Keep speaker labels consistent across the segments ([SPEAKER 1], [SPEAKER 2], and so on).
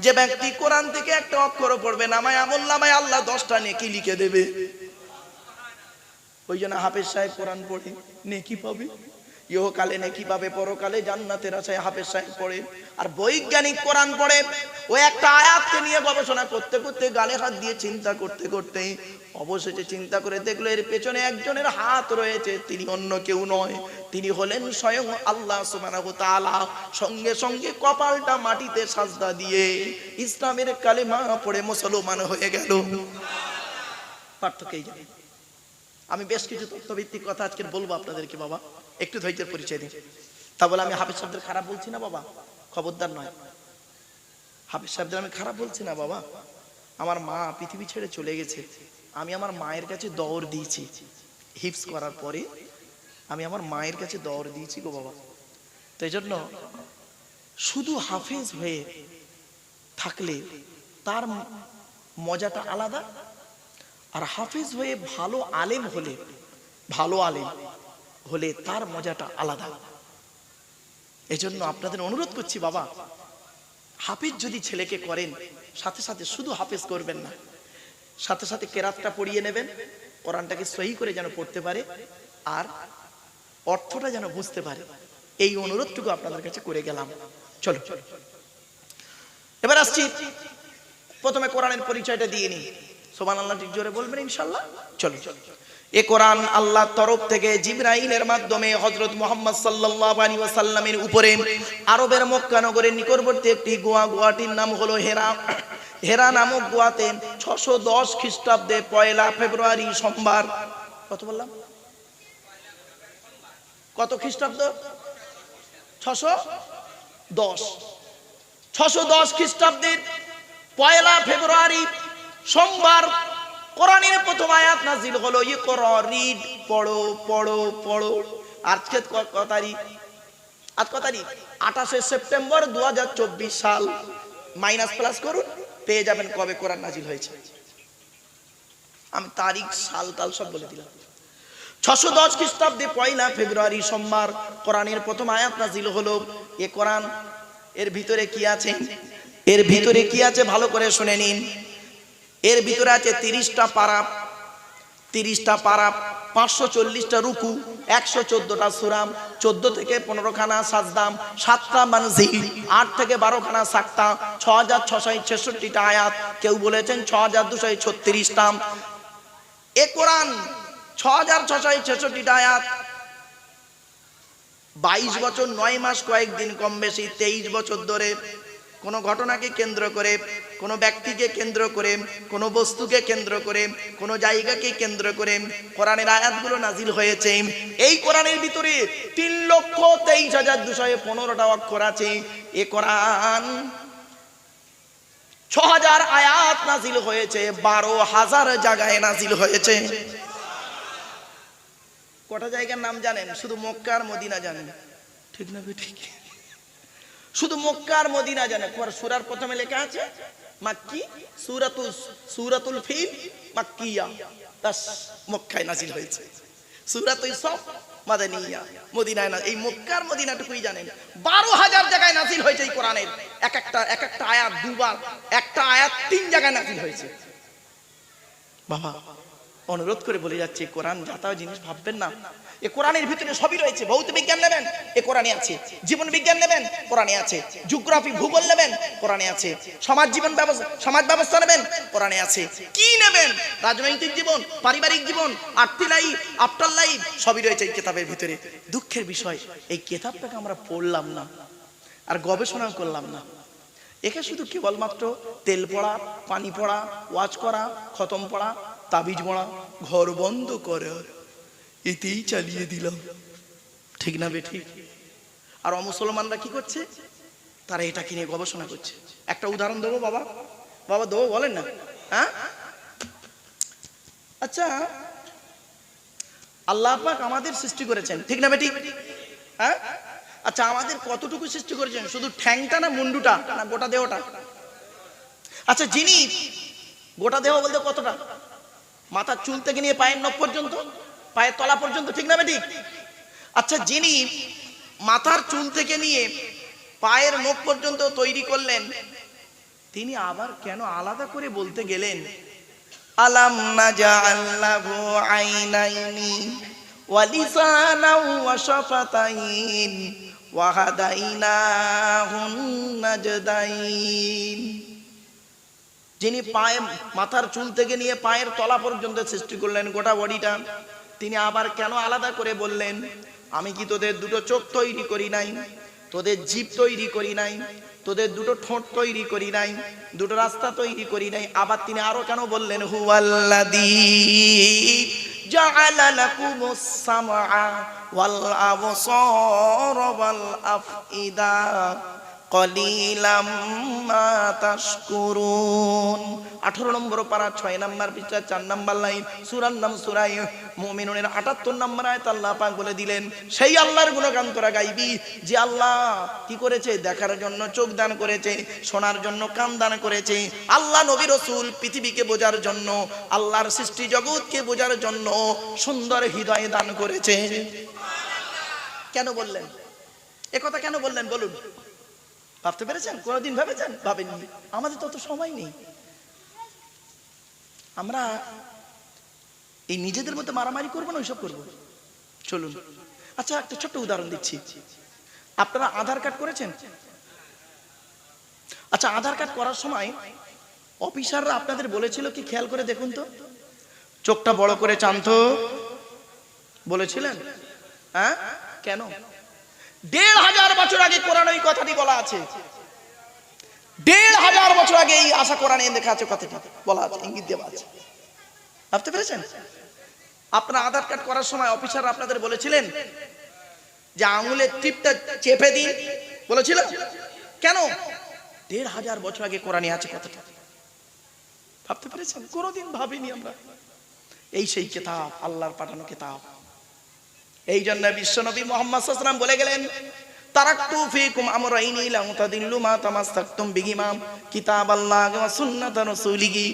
[SPEAKER 1] যে ব্যক্তি কোরআন থেকে একটা অক্ষরও পড়বে নামায় আমলনামায় আল্লাহ 10টা নেকি লিখে দেবে। ওই জন্য হাফেজ সাহেব কোরআন পড়ে নেকি পাবে, ইহকালে নেকি পাবে, পরকালে জান্নাতের আশায় হাফেজ সাহেব পড়ে। আর বৈজ্ঞানিক কোরআন পড়ে ও একটা আয়াতকে নিয়ে গবেষণা করতে করতে গালে হাত দিয়ে চিন্তা করতে করতে অবশেষে চিন্তা করে দেখলো এর পেছনে একজনের হাত রয়েছে, তিনি অন্য কেউ নয়, তিনি হলেন স্বয়ং আল্লাহ সুবহানাহু ওয়া তাআলা। সঙ্গে সঙ্গে কপালটা মাটিতে সাজদা দিয়ে ইসলামের কালেমা পড়ে মুসলমান হয়ে গেল। পার্থক্য এই জানেন। আমি বেশ কিছু তথ্যভিত্তিক কথা আজকে বলবো আপনাদেরকে, বাবা একটু ধৈর্যের পরিচয় দিন। তা বলে আমি হাফেজ সাহেবদের খারাপ বলছি না বাবা, খবরদার নয়, হাফেজ সাহেবদের আমি খারাপ বলছি না বাবা। আমার মা পৃথিবী ছেড়ে চলে গেছে, আমি আমার মায়ের কাছে দৌড় দিয়েছি, হিফজ করার পরে আমি আমার মায়ের কাছে দৌড় দিয়েছি গো বাবা। তো এই জন্য শুধু হাফেজ হয়ে থাকলে তার মজাটা আলাদা, আর হাফেজ হয়ে ভালো আলেম হলে তার মজাটা আলাদা। এজন্য আপনাদের অনুরোধ করছি বাবা, হাফেজ যদি ছেলেকে করেন সাথে সাথে শুধু হাফেজ করবেন না, সাথে সাথে কেরাতটা পড়িয়ে নেবেন, কোরআনটাকে সহি করে যেন পড়তে পারে আর অর্থটা যেন বুঝতে পারে। এই অনুরোধটুকু আপনাদের কাছে করে গেলাম। চলো এবার আসছি, প্রথমে কোরআনের পরিচয়টা দিয়ে নিই। সুবহানাল্লাহ ঠিক জোরে বলবেন ইনশাআল্লাহ। চলো, এ কোরআন আল্লাহর তরফ থেকে জিবরাইলের মাধ্যমে হযরত মুহাম্মদ সাল্লাল্লাহু আলাইহি ওয়াসাল্লামের উপরে আরবের মক্কা নগরের নিকটবর্তী একটি গুয়াটির নাম হলো হেরা। হেরা নামক গুয়াতে 610 খ্রিস্টাব্দে 1 ফেব্রুয়ারি সোমবার, কত বললাম, কত খ্রিস্টাব্দ, 610 খ্রিস্টাব্দের 1 ফেব্রুয়ারি সোমবার কোরআনের প্রথম আয়াত নাযিল হলো। ইকরা, রিড, পড়ো পড়ো পড়ো। আজকে কত তারিখ? আজ কত তারিখ? 28 সেপ্টেম্বর 2024 সাল। মাইনাস প্লাস করুন, পেয়ে যাবেন কবে কোরআন নাযিল হয়েছে। আমি তারিখ সাল তাল সব বলে দিলাম। 610 খ্রিস্টাব্দে 1 ফেব্রুয়ারি সোমবার কোরআনের প্রথম আয়াত নাযিল হলো। এ কোরআন, এর ভিতরে কি আছে, এর ভিতরে কি আছে ভালো করে শুনে নিন। এর ভিতরে আছে 30টা পারা, 540টা রুকু, 114টা সূরা, 14 থেকে 15 খানা সাজদাম, 7টা মানজিল, 8 থেকে 12 খানা সাক্তা, 6666টা আয়াত, কেউ বলেছেন 6236টা। এ কোরআন 6666টা আয়াত, 22 বছর 9 মাস কয়েকদিন কম বেশি 23 বছর ধরে কোনো ঘটনাকে কেন্দ্র করে, কোনো ব্যক্তিকে কেন্দ্র করে, কোনো বস্তুকে কেন্দ্র করে, কোনো জায়গাকে কেন্দ্র করে কোরআনের আয়াতগুলো নাজিল হয়েছে। এই কোরআনের ভিতরে 3,23,215টা অক্ষর আছে। এই কোরআন 6000 আয়াত নাজিল হয়েছে, 12,000 জায়গায় নাজিল হয়েছে। কটা জায়গার নাম জানেন? শুধু মক্কা আর মদিনা জানেন, ঠিক না? ঠিক, শুধু মক্কা আর মদিনা জানেন। সূরার প্রথমে লেখা আছে মাক্কি, সূরাতুল ফিল মাক্কিয়া, বাস মক্কায় নাজিল হয়েছে। সূরাতুল সফ মাদানিয়া, মদিনায় না। এই মক্কা আর মদিনাটুকুই জানেন। 12,000 জায়গায় নাজিল হয়েছে এই কোরআনের। এক একটা আয়াত দুবার, একটা আয়াত 3 জায়গায় নাজিল হয়েছে। বাবা অনুরোধ করে বলে যাচ্ছে, কোরআন জাতা জিনিস ভাববেন না। এই কোরআনের ভিতরে সবই রয়েছে। ভৌত বিজ্ঞান নেবেন, এ কোরআনে আছে। জীবন বিজ্ঞান নেবেন, কোরআনে আছে। জিওগ্রাফি, ভূগোল নেবেন, কোরআনে আছে। সমাজ ব্যবস্থা নেবেন, কোরআনে আছে। কি নেবেন? রাজনৈতিক জীবন, পারিবারিক জীবন, আর্থিক লাইফ, আফটার লাইফ, সবই রয়েছে এই কিতাবের ভিতরে। দুঃখের বিষয়, এই কিতাবটাকে আমরা পড়লাম না আর গবেষণা করলাম না। একে শুধু কেবলমাত্র তেল পড়া, পানি পড়া, ওয়াজ করা, খতম পড়া, তাবিজ পড়া, ঘর বন্ধ করে এতেই চালিয়ে দিলাম, ঠিক না বেঠিক? আর অমুসলমানরা কি করছে? তারা এটাকে নিয়ে গবেষণা করছে। একটা উদাহরণ দেবো বাবা, বাবা দেবো, বলেন না? হ্যাঁ, আচ্ছা, আল্লাহ পাক আমাদের সৃষ্টি করেছেন, ঠিক না বেঠিক? হ্যাঁ, আচ্ছা, আমাদের কতটুকু সৃষ্টি করেছেন? শুধু ঠ্যাংটা না মুন্ডুটা না গোটা দেহটা? আচ্ছা, যিনি গোটা দেহ বলতে কতটা? মাথার চুল থেকে নিয়ে পায়ের নখ পর্যন্ত, পায়ের তলা পর্যন্ত, ঠিক না বেঠিক? আচ্ছা, যিনি মাথার চুল থেকে নিয়ে পায়ের নখ পর্যন্ত তৈরি করলেন, তিনি আবার কেন আলাদা করে বলতে গেলেন আলাম নাজআল লাহু আইনাইনি ওয়া লিসানাও ওয়া শাফাতাইন ওয়া হাদাইনাহুন নাজদাইন। যিনি পায়ে মাথার চুল থেকে নিয়ে পায়ের তলা পর্যন্ত সৃষ্টি করলেন গোটা বডিটা, তিনি আবার কেন আলাদা করে বললেন আমি কি তোদের দুটো চোখ তৈরি করি নাই, তোদের জিভ তৈরি করি নাই, তোদের দুটো ঠোঁট তৈরি করি নাই, দুটো রাস্তা তৈরি করি নাই? আবার তিনি আরো কেন বললেন হুয়াল্লাযী জাআলা লাকুমুস সামআ ওয়াল আবসারা ওয়াল আফইদা কলিলাম মা তাশকুরুন। 18 নম্বর পারা 6 নম্বর পৃষ্ঠা 4 নম্বর লাইন, সূরার নাম সূরা মুমিনুনের 78 নম্বর আয়াত আল্লাহ পাক বলে দিলেন সেই আল্লাহর গুণগান তোরা গাইবি যে আল্লাহ কি করেছে, দেখার জন্য চোখ দান করেছে, শোনার জন্য কান দান করেছে, আল্লাহ নবী রাসূল পৃথিবীকে বোঝার জন্য, আল্লাহর সৃষ্টি জগৎকে বোঝার জন্য সুন্দর হৃদয় দান করেছে। কেন বললেন এ কথা, কেন বললেন বলুন? ভাবতে পেরেছেন? কোনদিন ভেবেছেন? ভাবেননি। আমাদের তত সময় নেই, আমরা এই নিজেদের মধ্যে মারামারি করবো না, ওইসব করবো। চলুন, আচ্ছা একটা ছোট্ট উদাহরণ দিচ্ছি। আপনারা আধার কার্ড করেছেন? আচ্ছা, আধার কার্ড করার সময় অফিসাররা আপনাদের বলেছিল কি, খেয়াল করে দেখুন তো, চোখটা বড় করে চান তো, বলেছিলেন? হ্যাঁ, কেন? 1500 বছর আগে কোরআনে এই কথাটি বলা আছে। 1500 বছর আগে এই আশা কোরআনে লেখা আছে, কথাটি বলা আছে, ইঙ্গিত দেওয়া আছে। ভাবতে পেরেছেন? আপনার আধার কার্ড করার সময় অফিসার আপনাদের বলেছিলেন যে আঙুলের টিপটা চেপে দিন, বলেছিল কেন? 1500 বছর আগে কোরআনে আছে কথাটা। ভাবতে পেরেছেন? কোনোদিন ভাবিনি আমরা। এই সেই কিতাব, আল্লাহর পাঠানো কিতাব। এই জন্য বিশ্বনবী মুহাম্মদ সাল্লাল্লাহু আলাইহি ওয়াসাল্লাম বলে গেলেন তারাকতু ফীকুম আমরাইনি লা তাদিল্লু মা তামাসসাকতুম বিহিমা কিতাবাল্লাহি ওয়া সুন্নাত রাসূলিহি।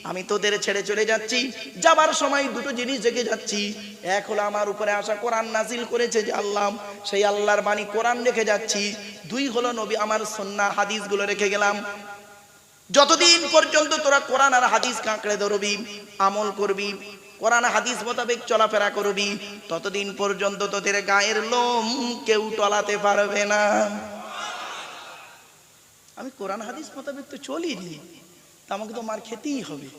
[SPEAKER 1] আমি তোদের ছেড়ে চলে যাচ্ছি, যাবার সময় দুটো জিনিস রেখে যাচ্ছি। এক হলো আমার উপরে আসা কোরআন নাজিল করেছে যে আল্লাহ, সেই আল্লাহর বাণী কোরআন রেখে যাচ্ছি। দুই হলো নবী আমার সুন্নাহ হাদিসগুলো রেখে গেলাম। যতদিন পর্যন্ত তোরা কোরআন আর হাদিস কাঁকড়ে ধরবি, আমল করবি, কোরআন হাদিস মোতাবেক চলাফেরা করবি, ততদিন পর্যন্ত তোদের গায়ের লোম কেউ টলাতে পারবে না। আমি কোরআন হাদিস মোতাবেক তো চলিনি, তা আমাকে তো মার খেতেই হবে।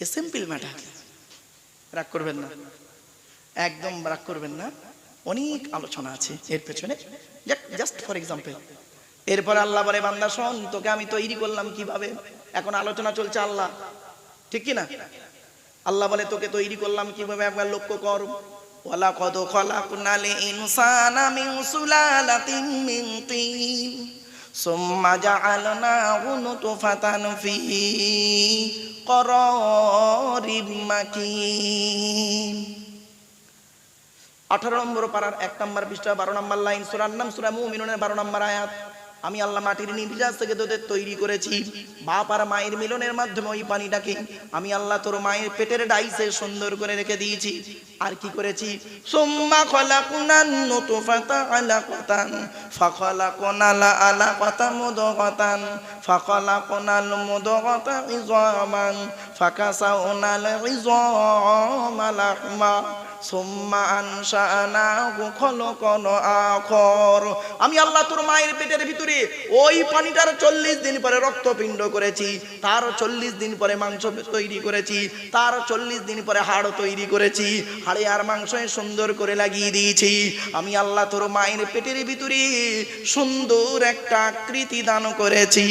[SPEAKER 1] A simple matter. রাগ করবেন না, একদম রাগ করবেন না। অনেক আলোচনা আছে এর পেছনে, জাস্ট ফর এক্সাম্পল। এরপর আল্লাহ বলে বান্দা শোন, তোকে আমি তৈরি করলাম কিভাবে। এখন আলোচনা চলছে আল্লাহ, ঠিক কি না? আল্লাহ বলে তোকে তৈরি করলাম কিভাবে, একবার লক্ষ্য কর। ওয়ালাকাদ খালাকনাল ইনসানা মিন সুলালাতিন মিন তিন সুম্মা জাআলনাহু নুতফাতান ফি করারিম মাকিন। 18 নম্বর পারার 1 নম্বর পৃষ্ঠা 12 নম্বর লাইন, সূরার নাম সূরা মুমিনুনের 12 নম্বর আয়াত। আমি আল্লাহ মাটির নির্যাস থেকে তোদের তৈরি করেছি, বাপ আর মায়ের মিলনের মাধ্যমে ওই পানিটাকে আমি আল্লাহ তোর মায়ের পেটের ডাইসে সুন্দর করে রেখে দিয়েছি। আর কি করেছি? সুম্মা খালাকনান নুতফাতা আলাকাতান ফাখালাকনাল আলাকাতা মুদগাতান ফাখালাকনাল মুদগাতা ইযামান ফাকাসাউনাল ইযামা লাহমা সুম্মা আনশানাহু খালাকান আখর। আমি আল্লাহ তোর মায়ের পেটের ভিতরে ওই পানিটার 40 দিন পরে রক্তপিণ্ড করেছি, তার 40 দিন পরে মাংস তৈরি করেছি, তার 40 দিন পরে হাড় তৈরি করেছি, হাড়ে আর মাংসে সুন্দর করে লাগিয়ে দিয়েছি। আমি আল্লাহ তোর মায়ের পেটের ভিতরে সুন্দর একটা আকৃতি দান করেছি।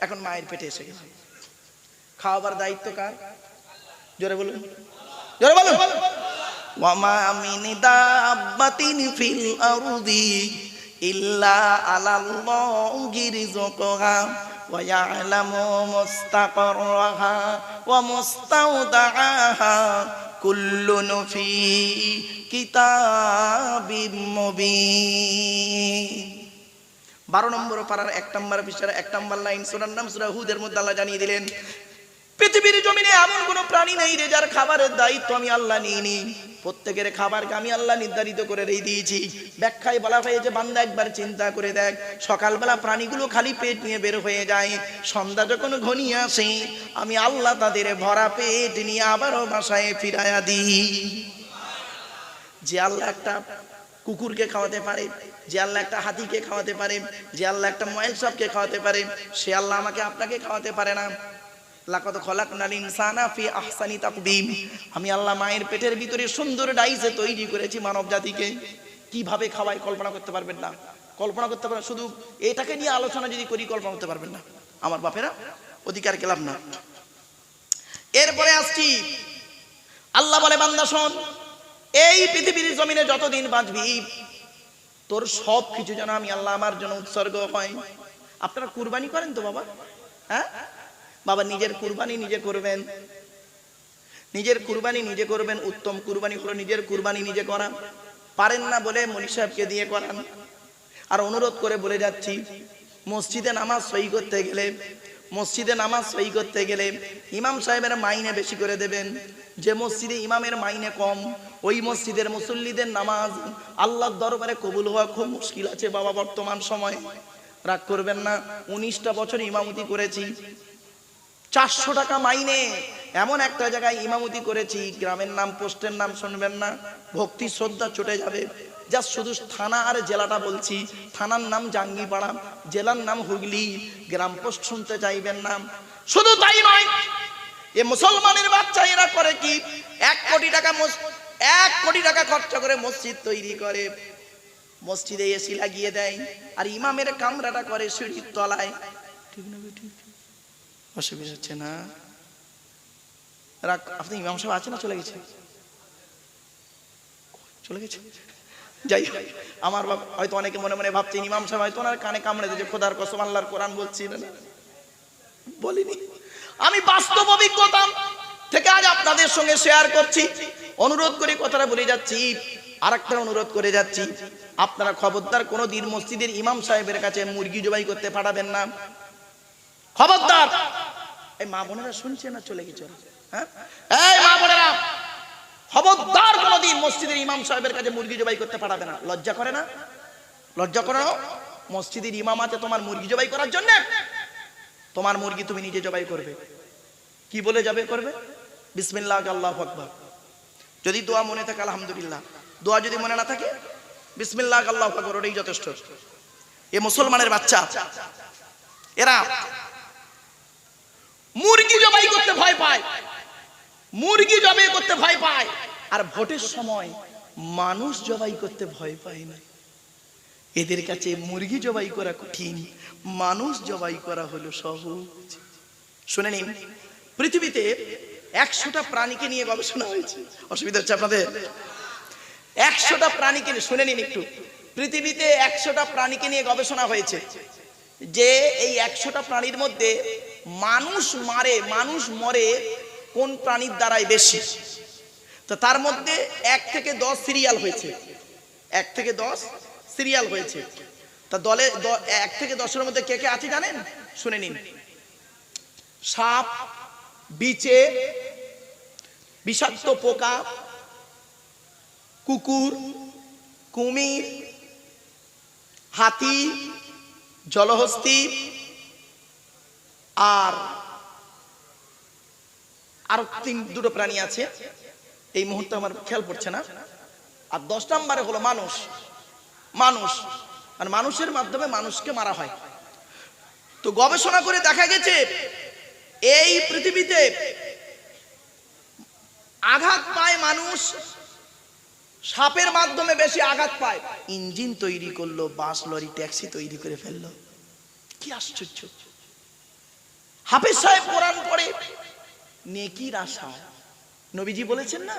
[SPEAKER 1] এখন মায়ের পেটে এসে গেছে, খাওয়াবার দায়িত্ব কার? জোরে বলুন, জোরে বলুন। ওয়ামা মিন দাব্বাতিন ফিল আরদি ইল্লা আলাল্লাহি রিজকুহা ওয়া ইয়ালামু মুস্তাকরাহা ওয়া মুস্তাওদাআহা কুল্লুন ফি কিতাবিম মুবিন। 12 নম্বর পারার 1 নম্বর পৃষ্ঠার 1 নম্বর লাইন, সূরার নাম সূরা হুদের মধ্যে আল্লাহ জানিয়ে দিলেন পৃথিবীর জমিনে এমন কোন প্রাণী নেই রে যার খাবারের দায়িত্ব আমি আল্লাহ নিইনি। প্রত্যেকের খাবারকে আমি আল্লাহ নির্ধারিত করে দিয়েছি। ব্যাখ্যায় বলা হয়েছে বান্দা একবার চিন্তা করে দেখ, সকালবেলা প্রাণীগুলো খালি পেট নিয়ে বের হয়ে যায়, সন্ধ্যা যখন ঘনিয়ে আসে আমি আল্লাহ তাদের ভরা পেট নিয়ে আবারও বাসায় ফিরাইয়া দিই। যে আল্লাহ একটা কুকুরকে খাওয়াতে পারে, যে আল্লাহ একটা হাতিকে খাওয়াতে পারে, যে আল্লাহ একটা ময়েল সাপকে খাওয়াতে পারে, সে আল্লাহ আমাকে আপনাকে খাওয়াতে পারে না? লাকাদ খলাকনাল ইনসানা ফি আহসানি তাকবীম। আমি আল্লাহ মায়ের পেটের ভিতরে সুন্দর ডাইসে তৈরি করেছি মানব জাতিকে। কিভাবে খাওয়াই কল্পনা করতে পারবেন না, কল্পনা করতে পারেন। শুধু এটাকে নিয়ে আলোচনা যদি করি কল্পনা করতে পারবেন না। আমার বাপেরা অধিকার গেলাম না। এরপরে আসছি, আল্লাহ বলে বান্দা শোন, এই পৃথিবীর জমিনে যতদিন বাঁচবি তোর সব কিছু যেন আমি আল্লাহ আমার জন্য উৎসর্গ হয়। আপনারা কুরবানি করেন তো বাবা? হ্যাঁ বাবা, নিজের কুরবানি নিজে করবেন, নিজের কুরবানি নিজে করবেন। উত্তম কুরবানি হলো নিজের কুরবানি নিজে করা। পারেন না বলে মনি সাহেবকে দিয়ে করান। আর অনুরোধ করে বলে যাচ্ছি, মসজিদে নামাজ সহি করতে গেলে, মসজিদে নামাজ সহি করতে গেলে ইমাম সাহেবের মাইনে বেশি করে দেবেন। যে মসজিদে ইমামের মাইনে কম, ওই মসজিদের মুসল্লিদের নামাজ আল্লাহর দরবারে কবুল হওয়া খুব মুশকিল আছে বাবা বর্তমান সময়। রাগ করবেন না, 19টা বছর ইমামতি করেছি, 400 টাকা মাইনে। এমন একটা জায়গায় ইমামতি করেছি, গ্রামের নাম পোস্টের নাম শুনবেন না, ভক্তি শ্রদ্ধা ছুটে যাবে। যা শুধু থানা আর জেলাটা বলছি, থানার নাম জাঙ্গিপাড়া, জেলার নাম হুগলি, গ্রাম পোস্ট শুনতে চাইবেন না। শুধু তাই নয়, এ মুসলমানের বাচ্চা এরা করে কি, 1 কোটি টাকা খরচা করে মসজিদ তৈরি করে, মসজিদে এসি লাগিয়ে দেয়, আর ইমামের কামরাটা করে সিঁড়ির তলায়। ঠিক না ঠিক? অসুবিধা হচ্ছে না? আপনি ইমাম সাহেব আছে না চলে গেছে? চলে গেছে? যাই হোক, আমার বাবা হয়তো অনেকে মনে মনে ভাবছেন ইমাম সাহেব হয়তো ওনার কানে কামড়ে দিয়েছে। খোদার কসম আল্লাহর কোরআন বলছি না, বলিনি। আমি বাস্তব অভিজ্ঞতা থেকে আজ আপনাদের সঙ্গে শেয়ার করছি। অনুরোধ করে কথাটা বলে যাচ্ছি। আর একটা অনুরোধ করে যাচ্ছি, আপনারা খবরদার কোনোদিন মসজিদের ইমাম সাহেবের কাছে মুরগি জবাই করতে পাঠাবেন না। খবরদার। এই মা বোনেরা শুনছে না চলে গেছে? হ্যাঁ, এই মা বোনেরা খবরদার কোনোদিন মসজিদের ইমাম সাহেবের কাছে মুরগি জবাই করতে পাঠাবে না। লজ্জা করে না? লজ্জা করে না? মসজিদের ইমাম আছে তোমার মুরগি জবাই করার জন্য? তোমার মুরগি তুমি নিজে জবাই করবে। কি বলে জবাই করবে? বিসমিল্লাহ আল্লাহু আকবার। যদি দোয়া মনে থাকে আলহামদুলিল্লাহ, দোয়া যদি মনে না থাকে বিসমিল্লাহ আল্লাহু আকবার, ওটাই যথেষ্ট। এ মুসলমানের বাচ্চা এরা মুরগি জবাই করতে ভয় পায়, মুরগি জবাই করতে ভয় পায়, আর ভোটের সময় মানুষ জবাই করতে ভয় পায় না। এদের কাছে মুরগি জবাই করা কঠিন, মানুষ জবাই করা হলো সহজ। শুনে নিন, পৃথিবীতে 100টা প্রাণীকে নিয়ে গবেষণা হয়েছে। অসুবিধা হচ্ছে আপনাদের? 100টা প্রাণীকে, শুনে নিন একটু। পৃথিবীতে 100টা প্রাণীকে নিয়ে গবেষণা হয়েছে যে এই 100টা প্রাণীর মধ্যে মানুষ মরে কোন প্রাণীর দ্বারাই বেশি। তো তার মধ্যে 1 থেকে 10 সিরিয়াল হয়েছে, 1 থেকে 10 সিরিয়াল হয়েছে। তা দলে 1 থেকে 10-এর মধ্যে কে কে আছে জানেন? শুনে নিন। সাপ, বিছে, বিষাক্ত পোকা, কুকুর, কুমির, হাতি, জলহস্তী, আর আরো 2টো প্রাণী আছে, এই মুহূর্তে আমার খেয়াল পড়ছে না। আর 10 নম্বরে হলো মানুষ। আর মানুষের মাধ্যমে মানুষকে মারা হয়। তো গবেষণা করে দেখা গেছে এই পৃথিবীতে আঘাত পায় মানুষ সাপের মাধ্যমে বেশি আঘাত পায়। ইঞ্জিন তৈরি করলো, বাস, লরি, ট্যাক্সি তৈরি করে ফেললো। কি আশ্চর্য! হাফেজ সাহেব কোরআন পড়ে নেকির আশা। নবীজি বলেছেন না,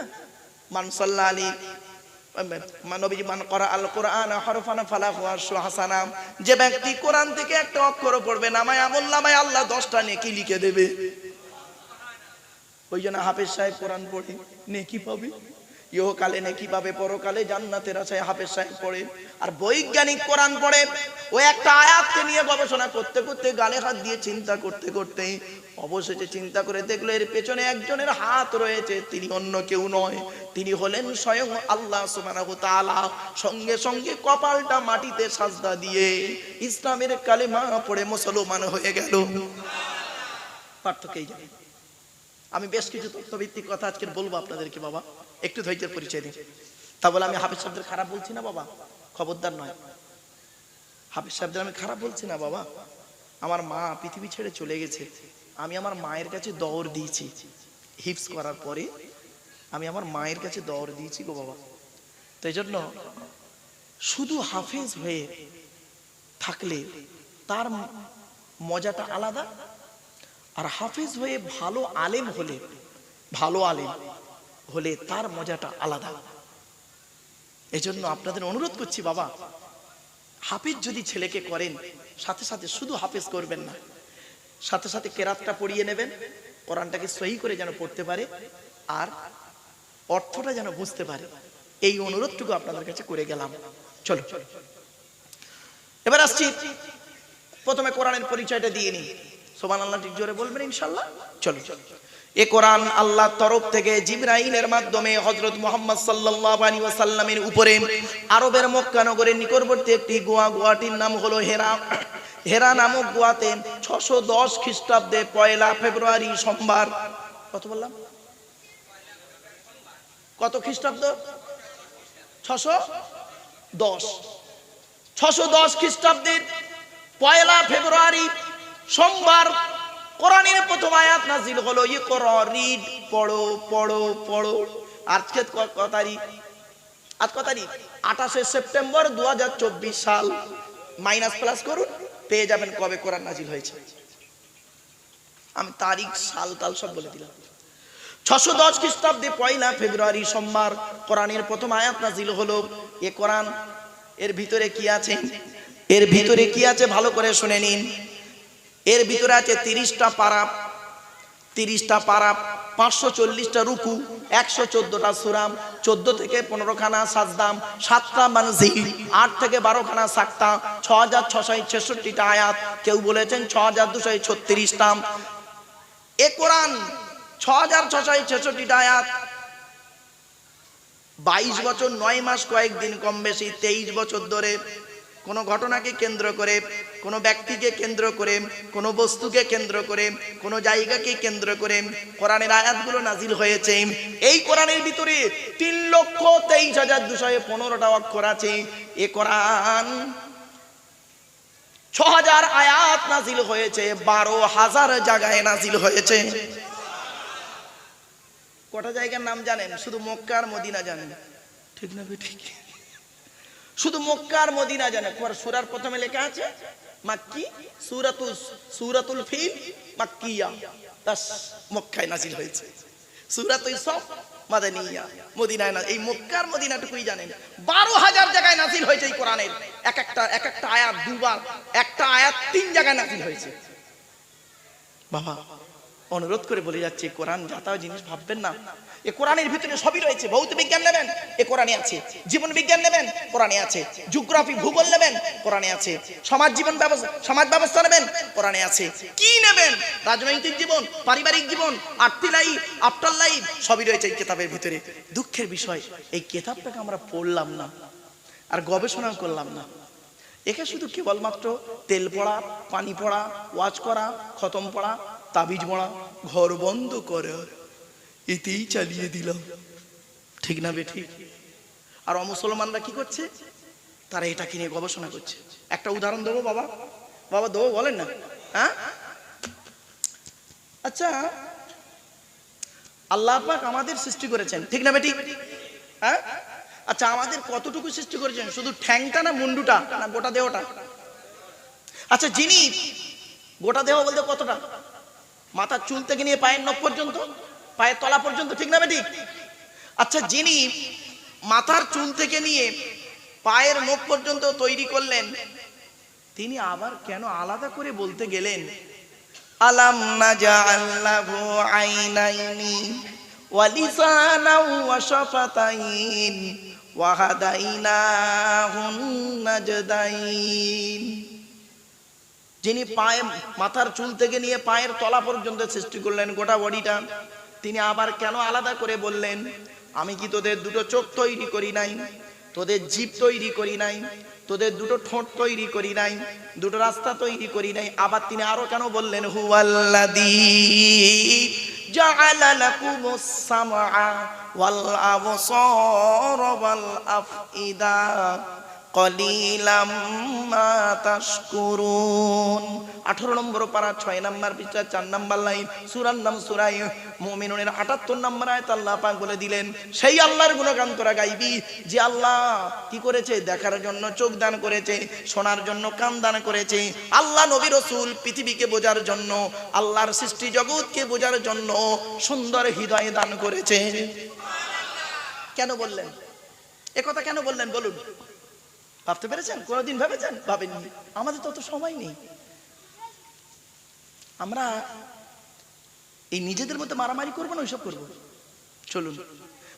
[SPEAKER 1] মান সাল্লা আলী, নবীজি মান করা আল কোরআন হরফান ফালাহু আশরু হাসানা, যে ব্যক্তি কোরআন থেকে একটা অক্ষর পড়বে নামায় আমল নামায় আল্লাহ 10টা নেকি লিখে দেবে। ওই জন্য হাফেজ সাহেব কোরআন পড়ে নেকি পাবে। ইহকালে নেকি পাবে, পরকালে জান্নাতের আশায় হাফেজ সাহেব পড়ে আর বৈজ্ঞানিক কোরআন পড়ে। ও একটা আয়াতকে নিয়ে গবেষণা করতে করতে গালে হাত দিয়ে চিন্তা করতে করতে অবশেষে চিন্তা করে দেখলো এর পেছনে একজনের হাত রয়েছে, তিনি অন্য কেউ নয়, তিনি হলেন স্বয়ং আল্লাহ সুবহানাহু ওয়া তাআলা। সঙ্গে সঙ্গে কপালটা মাটিতে সাজদা দিয়ে ইসলামের কালেমা পড়ে মুসলমান হয়ে গেল। পার্থক্যই জানি। আমি বেশ কিছু তথ্যভিত্তিক কথা আজকে বলবো আপনাদেরকে, বাবা একটু ধৈর্যের পরিচয় দিন। তা বলে আমি হাফেজ সাহেবদের খারাপ বলছি না বাবা, খবরদার নয়, হাফেজ সাহেবদের আমি খারাপ বলছি না বাবা। আমার মা পৃথিবী ছেড়ে চলে গেছে, আমি আমার মায়ের কাছে দৌড় দিয়েছি, হিফজ করার পরে আমি আমার মায়ের কাছে দৌড় দিয়েছি গো বাবা। তো এই জন্য শুধু হাফেজ হয়ে থাকলে তার মজাটা আলাদা, আর হাফেজ হয়ে ভালো আলেম হলে, ভালো আলেম হলে তার মজাটা আলাদা। এজন্য আপনাদের অনুরোধ করছি বাবা, হাফেজ যদি ছেলেকে করেন সাথে সাথে শুধু হাফেজ করবেন না, সাথে সাথে কেরাতটা পড়িয়ে নেবেন, কোরআনটাকে সহি করে যেন পড়তে পারে আর অর্থটা যেন বুঝতে পারে। এই অনুরোধটুকু আপনাদের কাছে করে গেলাম। চলো এবার আসছি, প্রথমে কোরআনের পরিচয়টা দিয়ে নিই। সুবহানাল্লাহ ঠিক জোরে বলবেন ইনশাআল্লাহ। চলো এ কোরআন আল্লাহর তরফ থেকে জিবরাইলের মাধ্যমে হযরত মুহাম্মদ সাল্লাল্লাহু আলাইহি ওয়াসাল্লামের উপরে আরবের মক্কা নগরের নিকটবর্তী একটি গোয়াটির নাম হলো হেরা। হেরা নামক গোয়াতে 610 খ্রিস্টাব্দে 1 ফেব্রুয়ারি সোমবার, কত বললাম, কত খ্রিস্টাব্দ, 610 খ্রিস্টাব্দের 1 ফেব্রুয়ারি সোমবার কোরআনের প্রথম আয়াত নাযিল হলো। ইকরা, রিড, পড়ো পড়ো পড়ো। আজকে কত তারিখ? আজ কত তারিখ? 28 সেপ্টেম্বর 2024 সাল। মাইনাস প্লাস করুন, পেয়ে যাবেন কবে কোরআন নাযিল হয়েছে। আমি তারিখ সাল তাল সব বলে দিলাম। 610 খ্রিস্টাব্দে 1 ফেব্রুয়ারি সোমবার কোরআনের প্রথম আয়াত নাযিল হলো। এ কোরআন, এর ভিতরে কি আছে, এর ভিতরে কি আছে ভালো করে শুনে নিন। এর ভিতরে আছে 30টা পারা, 30টা পারা, 540টা রুকু, 114টা সূরা, 14 থেকে 15 খানা সাজদাম, 7টা মানজিল, 8 থেকে 12 খানা সাক্তা, 6666টা আয়াত, কেউ বলেছেন 6236টা। এ কোরআন 6666টা আয়াত, 22 বছর 9 মাস কয়েকদিন কম বেশি 23 বছর ধরে কোন ঘটনাকে কেন্দ্র করে, কোন ব্যক্তিকে কেন্দ্র করে, কোন বস্তুকে কেন্দ্র করে, কোন জায়গাকে কেন্দ্র করে কোরআনের আয়াতগুলো নাজিল হয়েছে। এই কোরআনের ভিতরে 3,23,215টা অক্ষর আছে। এই কোরআন 6000 আয়াত নাজিল হয়েছে, 12,000 জায়গায় নাজিল হয়েছে। কটা জায়গার নাম জানেন? শুধু মক্কা আর মদিনা জানেন, ঠিক না ঠিক? শুধু মক্কা আর মদিনা জানে। সূরার প্রথমে লেখা আছে মাক্কি, সূরাতুল ফিল মাক্কিয়া, বাস মক্কায় নাজিল হয়েছে। সূরাতুল সফ মাদানিয়া, মদিনায় না। এই মক্কা আর মদিনাটুকুই জানেন। 12,000 জায়গায় নাজিল হয়েছে এই কোরআনের। এক একটা আয়াত দুবার, একটা আয়াত 3 জায়গায় নাজিল হয়েছে। বাবা অনুরোধ করে বলে যাচ্ছে, কোরআন জাতা জিনিস ভাববেন না। এ কোরআনের ভিতরে সবই রয়েছে। ভৌত বিজ্ঞান নেবেন, এ কোরআনে আছে। জীবন বিজ্ঞান নেবেন, কোরআনে আছে। জিওগ্রাফি, ভূগোল নেবেন, কোরআনে আছে। সমাজ ব্যবস্থা নেবেন, কোরআনে আছে। কি নেবেন? রাজনৈতিক জীবন, পারিবারিক জীবন, আফটার লাইফ সবই রয়েছে এই কিতাবের ভিতরে। দুঃখের বিষয়, এই কিতাবটাকে আমরা পড়লাম না আর গবেষণা করলাম না। একে শুধু কেবলমাত্র তেল পড়া, পানি পড়া, ওয়াজ করা, খতম পড়া, তাবিজ পড়া, ঘর বন্ধ করে এতেই চালিয়ে দিলাম, ঠিক না বেঠিক? আর অমুসলমানরা কি করছে? তারা এটাকে নিয়ে গবেষণা করছে। একটা উদাহরণ দেবো বাবা, বাবা দেবো, বলেন না? হ্যাঁ, আচ্ছা, আল্লাহ পাক আমাদের সৃষ্টি করেছেন, ঠিক না বেঠিক? হ্যাঁ, আচ্ছা, আমাদের কতটুকু সৃষ্টি করেছেন? শুধু ঠ্যাংটা না মুন্ডুটা না গোটা দেহটা? আচ্ছা, যিনি গোটা দেহ বলতে কতটা? মাথার চুল থেকে নিয়ে পায়ের নখ পর্যন্ত, পায়ের তলা পর্যন্ত, ঠিক না বেঠিক? আচ্ছা, যিনি মাথার চুল থেকে নিয়ে পায়ের নখ পর্যন্ত তৈরি করলেন, তিনি আবার কেন আলাদা করে বলতে গেলেন আলাম নাজআল লাহু আইনাইনি ওয়া লিসানাও ওয়া শাফাতাইন ওয়া হাদাইনাহুন নাজদাইন। যিনি পায়ে মাথার চুল থেকে নিয়ে পায়ের তলা পর্যন্ত সৃষ্টি করলেন গোটা বডিটা, তিনি আবার কেন আলাদা করে বললেন, আমি কি তোদের দুটো চোখ তৈরি করি নাই, তোদের জিভ তৈরি করি নাই, তোদের দুটো ঠোঁট তৈরি করি নাই, দুটো রাস্তা তৈরি করি নাই? আবার তিনি আরো কেন বললেন, হুয়াল্লাযী জাআলা লাকুমুস সামআ ওয়াল আবসারা ওয়াল আফইদা কলিলাম মা তাশকুরুন। 18 নম্বর পারা 6 নম্বর পৃষ্ঠা 4 নম্বর লাইন, সূরার নাম সূরা মুমিনুনের 78 নম্বর আয়াত। আল্লাহ পাক বলে দিলেন, সেই আল্লাহর গুণগান তোরা গাইবি যে আল্লাহ কি করেছে, দেখার জন্য চোখ দান করেছে, শোনার জন্য কান দান করেছে, আল্লাহ নবী রাসূল পৃথিবীকে বোঝার জন্য, আল্লাহর সৃষ্টি জগৎকে বোঝার জন্য সুন্দর হৃদয় দান করেছে। কেন বললেন এ কথা, কেন বললেন বলুন? ভাবতে পেরেছেন? কোনদিন ভেবেছেন? ভাবেননি। আমাদের তো সময় নেই। আমরা এই নিজেদের মধ্যে মারামারি করবো না, ওইসব করবো। চলুন,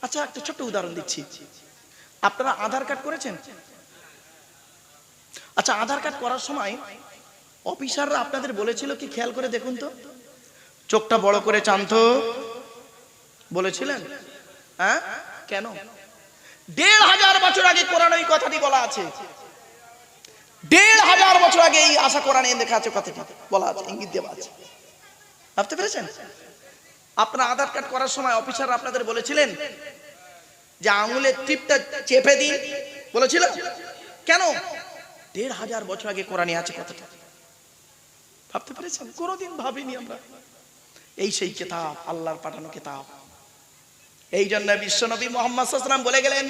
[SPEAKER 1] আচ্ছা একটা ছোট্ট উদাহরণ দিচ্ছি। আপনারা আধার কার্ড করেছেন? আচ্ছা, আধার কার্ড করার সময় অফিসাররা আপনাদের বলেছিল কি, খেয়াল করে দেখুন তো, চোখটা বড় করে চান তো, বলেছিলেন? হ্যাঁ, কেন? 1500 বছর আগে কোরআনে এই কথাটি বলা আছে। 1500 বছর আগে এই আশা কোরআনে লেখা আছে, কথাটি বলা আছে, ইঙ্গিত দেওয়া আছে। ভাবতে পেরেছেন? আপনারা আধার কার্ড করার সময় অফিসার আপনাদের বলেছিলেন যে আঙুলের টিপটা চেপে দিন, বলেছিল কেন? 1500 বছর আগে কোরআনে আছে কথাটা। ভাবতে পেরেছেন? কোনদিন ভাবিনি আমরা। এই সেই কিতাব, আল্লাহর পাঠানো কিতাব। এই জন্য বিশ্বনবী মুহাম্মদ সাল্লাল্লাহু আলাইহি ওয়াসাল্লাম বলে গেলেন,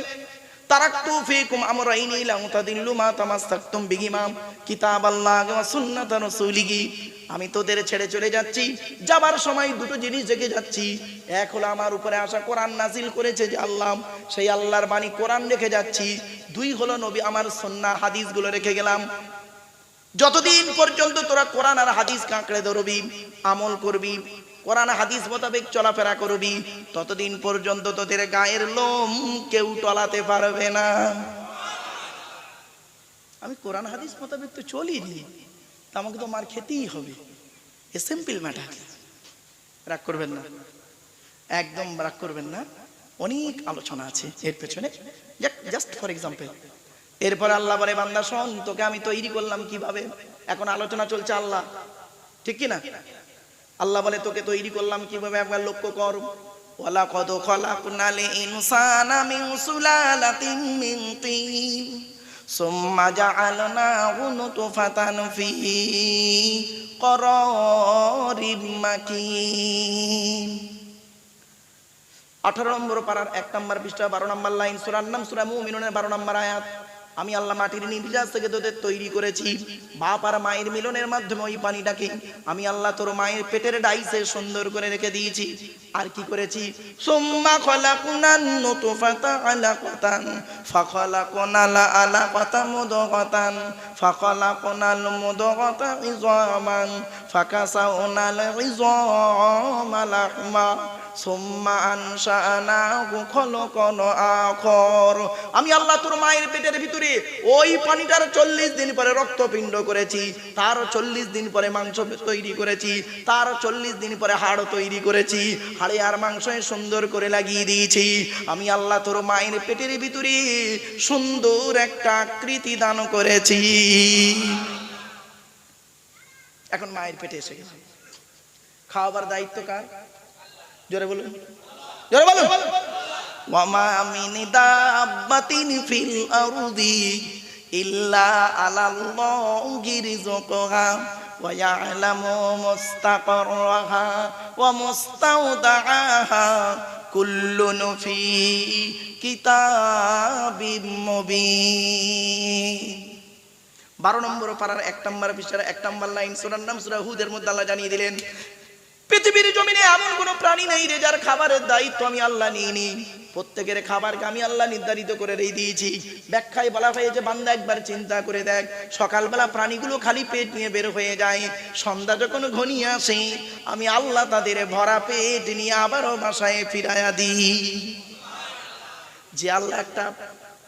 [SPEAKER 1] তারাকতু ফীকুম আমরাইনি লা তাদিল্লু মা তামাসসাকতুম বিহিমা কিতাবাল্লাহি ওয়া সুন্নাত রাসূলিহি। আমি তোদের ছেড়ে চলে যাচ্ছি, যাবার সময় দুটো জিনিস জেগে যাচ্ছি। এক হলো আমার উপরে আসা কোরআন নাজিল করেছে যে আল্লাহ, সেই আল্লাহর বাণী কোরআন রেখে যাচ্ছি। দুই হলো নবী আমার সুন্নাহ হাদিসগুলো রেখে গেলাম। যতদিন পর্যন্ত তোরা কোরআন আর হাদিস কাঁকড়ে ধরবি, আমল করবি, কোরআন হাদিস মোতাবেক চলাফেরা করবি, ততদিন পর্যন্ত তোদের গায়ের লোম কেউ টলাতে পারবে না। আমি কোরআন হাদিস মোতাবেক তো চলিনি, তা আমাকে তো মার খেতেই হবে। A simple matter. রাগ করবেন না, একদম রাগ করবেন না। অনেক আলোচনা আছে এর পেছনে, জাস্ট ফর এক্সাম্পল। এরপর আল্লাহ বলে, বান্দা শোন, তোকে আমি তৈরি করলাম কিভাবে। এখন আলোচনা চলছে আল্লাহ, ঠিক কি না? আল্লাহ বলে তোকে তৈরি করলাম কিভাবে, একবার লক্ষ্য কর। ওয়ালাকাদ খালাকনাল ইনসানা মিন সুলালাতিন মিন তিন সুম্মা জাআলনাহু নুতফাতান ফি করারিম মাকিন। 18 নম্বর পারার 1 নম্বর পৃষ্ঠা 12 নম্বর লাইন, সূরার নাম সূরা মুমিনুনের 12 নম্বর আয়াত। আমি আল্লাহ মাটির নির্যাস থেকে তোদের তৈরি করেছি, বাপ আর মায়ের মিলনের মাধ্যমে ওই পানিটাকে আমি আল্লাহ তোর মায়ের পেটের ডাইসে সুন্দর করে রেখে দিয়েছি। আর কি করেছি? সুম্মা খালাকনান নুতফাতা আলাকাতান ফাখালাকনাল আলাকাতা মুদগাতান ফাখালাকনাল মুদগাতা ইযামান ফাকাসাউনাল ইযামা লাহমা সুম্মা আনশানাহু খালাকান আখর। আমি আল্লাহ তোর মায়ের পেটের ভিতরে ওই পানিটার 40 দিন পরে রক্তপিণ্ড করেছি, তার 40 দিন পরে মাংস তৈরি করেছি, তার 40 দিন পরে হাড় তৈরি করেছি, হাড়ে আর মাংসে সুন্দর করে লাগিয়ে দিয়েছি। আমি আল্লাহ তোর মায়ের পেটের ভিতরে সুন্দর একটা আকৃতি দান করেছি। এখন মায়ের পেটে এসে গেছে, খাওয়াবার দায়িত্ব কার? জোরে বলুন, জোরে বলুন। ওয়ামা মিন দাব্বাতিন ফিল আরদি ইল্লা আলাল্লাহি রিজকুহা ওয়া ইয়ালামু মুস্তাকাররাহা ওয়া মুস্তাওদাআহা কুল্লুন ফি কিতাবিম মুবিন। 12 নম্বর পারার 1 নম্বর পৃষ্ঠার 1 নম্বর লাইন, সূরার নাম সূরা হুদের মধ্যে আল্লাহ জানিয়ে দিলেন, পৃথিবীর জমিনে এমন কোন প্রাণী নেই রে যার খাবারের দায়িত্ব আমি আল্লাহ নিইনি। প্রত্যেকের খাবারকে আমি আল্লাহ নির্ধারিত করে দিয়েছি। ব্যাখ্যায় বলা হয়েছে, বান্দা একবার চিন্তা করে দেখ, সকালবেলা প্রাণীগুলো খালি পেট নিয়ে বের হয়ে যায়, সন্ধ্যা যখন ঘনিয়ে আসে আমি আল্লাহ তাদের ভরা পেট নিয়ে আবারও বাসায় ফিরাইয়া দিই। যে আল্লাহ একটা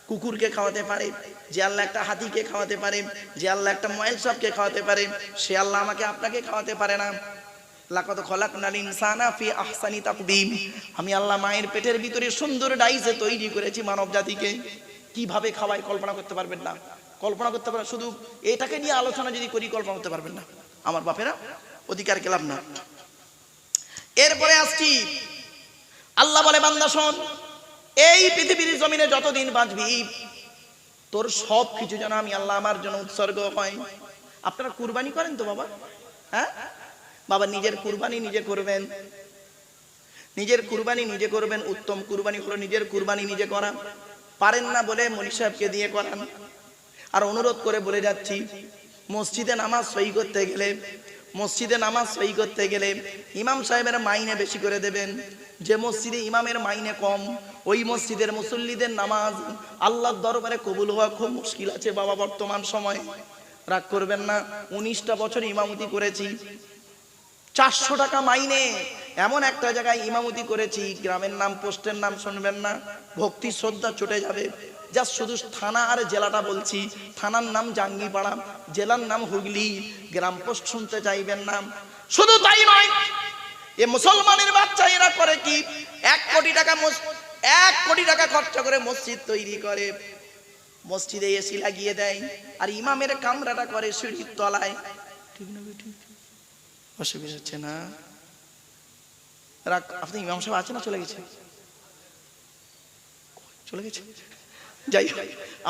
[SPEAKER 1] কুকুরকে খাওয়াতে পারে, যে আল্লাহ একটা হাতিকে খাওয়াতে পারে, যে আল্লাহ একটা ময়েল সাপকে খাওয়াতে পারে, সে আল্লাহ আমাকে আপনাকে খাওয়াতে পারে না? লাকাদ খলাকনাল ইনসানা ফি আহসানি তাকবীম। আমি আল্লাহ মায়ের পেটের ভিতরে সুন্দর ডাইসে তৈরি করেছি মানব জাতিকে। কিভাবে খাওয়াই কল্পনা করতে পারবেন না, কল্পনা করতে পারবেন। শুধু এটাকে নিয়ে আলোচনা যদি করি কল্পনা করতে পারবেন না। আমার বাপেরা অধিকার খেলাম না। এরপরে আসছি, আল্লাহ বলে, বান্দা শোন, এই পৃথিবীর জমিনে যতদিন বাঁচবি তোর সব কিছু যেন আমি আল্লাহ আমার জন্য উৎসর্গ হয়। আপনারা কুরবানি করেন তো বাবা? হ্যাঁ বাবা, নিজের কুরবানি নিজে করবেন, নিজের কুরবানি নিজে করবেন। উত্তম কুরবানি হলো নিজের কুরবানি নিজে করা। পারেন না বলে মনি সাহেবকে দিয়ে করান। আর অনুরোধ করে বলে যাচ্ছি, মসজিদে নামাজ সহি করতে গেলে, মসজিদে নামাজ সহি করতে গেলে ইমাম সাহেবের মাইনে বেশি করে দেবেন। যে মসজিদে ইমামের মাইনে কম, ওই মসজিদের মুসল্লিদের নামাজ আল্লাহর দরবারে কবুল হওয়া খুব মুশকিল আছে বাবা বর্তমান সময়। রাগ করবেন না, 19টা বছর ইমামতি করেছি, 400 টাকা মাইনে। এমন একটা জায়গায় ইমামতি করেছি, গ্রামের নাম পোস্টের নাম শুনবেন না, ভক্তি শ্রদ্ধা ছুটে যাবে। যা শুধু থানা আর জেলাটা বলছি, থানার নাম জাঙ্গিপাড়া, জেলার নাম হুগলি, গ্রাম পোস্ট শুনতে চাইবেন না। শুধু তাই নয়, এ মুসলমানের বাচ্চা এরা করে কি, 1 কোটি টাকা 1 কোটি টাকা খরচা করে মসজিদ তৈরি করে, মসজিদে এসি লাগিয়ে দেয়, আর ইমামের কামরাটা করে সিঁড়ির তলায়। ঠিক না বেটি? অসুবিধা হচ্ছে না? আপনি ইমাম সাহেব আছে না চলে গেছে? চলে গেছে? যাই হোক,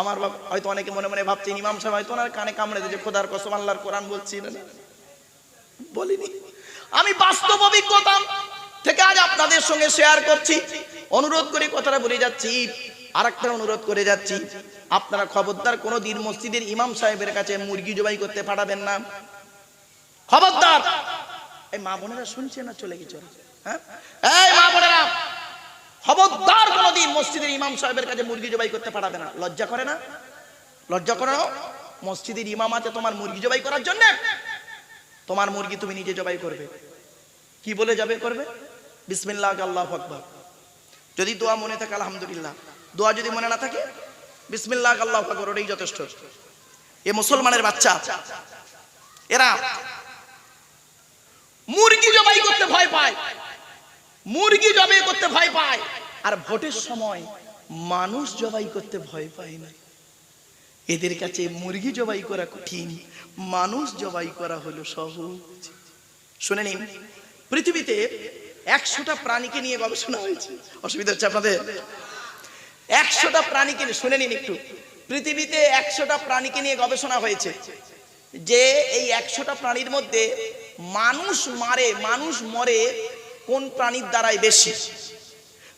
[SPEAKER 1] আমার বাবা হয়তো অনেকে মনে মনে ভাবছেন ইমাম সাহেব হয়তো ওনার কানে কামড়ে দিয়েছে। খোদার কসম আল্লাহর কোরআন বলছি না, বলিনি। আমি বাস্তব অভিজ্ঞতা থেকে আজ আপনাদের সঙ্গে শেয়ার করছি। অনুরোধ করে কথাটা বলে যাচ্ছি, আরেকটা অনুরোধ করে যাচ্ছি, আপনারা খবরদার কোনোদিন মসজিদের ইমাম সাহেবের কাছে মুরগি জবাই করতে পাঠাবেন না। খবরদার। এই মা বোনেরা শুনছে না চলে গেছে? হ্যাঁ, এই মা বোনেরা, খবরদার কোনোদিন মসজিদের ইমাম সাহেবের কাছে মুরগি জবাই করতে পাঠাবে না। লজ্জা করে না? লজ্জা করে না? মসজিদের ইমাম আছে তোমার মুরগি জবাই করার জন্য? তোমার মুরগি তুমি নিজে জবাই করবে। কি বলে জবাই করবে? বিসমিল্লাহ আল্লাহু আকবার। যদি দোয়া মনে থাকে আলহামদুলিল্লাহ, দোয়া যদি মনে না থাকে বিসমিল্লাহ আল্লাহু আকবার, ওটাই যথেষ্ট। এ মুসলমানের বাচ্চা এরা মুরগি জবাই করতে ভয় পায়, মুরগি জবাই করতে ভয় পায়, আর ভোটের সময় মানুষ জবাই করতে ভয় পায় না। এদের কাছে মুরগি জবাই করা কঠিন, মানুষ জবাই করা হলো সহজ। শুনে নিন, পৃথিবীতে 100টা প্রাণীকে নিয়ে গবেষণা হয়েছে। অসুবিধা হচ্ছে আপনাদের? 100টা প্রাণীকে, শুনে নিন একটু, পৃথিবীতে 100টা প্রাণীকে নিয়ে গবেষণা হয়েছে যে এই 100টা প্রাণীর মধ্যে মানুষ মরে কোন প্রাণীর দ্বারাই বেশি।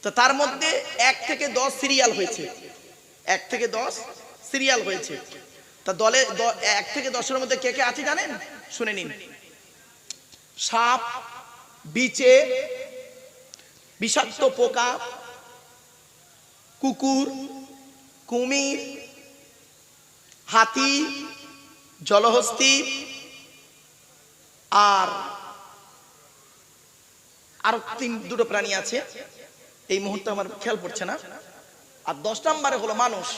[SPEAKER 1] তো তার মধ্যে 1 থেকে 10 সিরিয়াল হয়েছে, 1 থেকে 10 সিরিয়াল হয়েছে। তা দলে 1 থেকে 10-এর মধ্যে কে কে আছে জানেন? শুনে নিন। সাপ, বিছে, বিষাক্ত পোকা, কুকুর, কুমির, হাতি, জলহস্তী, আর আরো 2টো প্রাণী আছে, এই মুহূর্তে আমার খেয়াল পড়ছে না। আর 10 নম্বরে হলো মানুষ।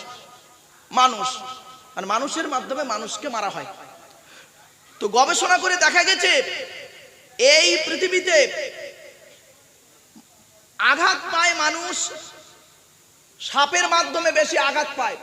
[SPEAKER 1] আর মানুষের মাধ্যমে মানুষকে মারা হয়। তো গবেষণা করে দেখা গেছে এই পৃথিবীতে আঘাত পায় মানুষ সাপের মাধ্যমে বেশি আঘাত পায়।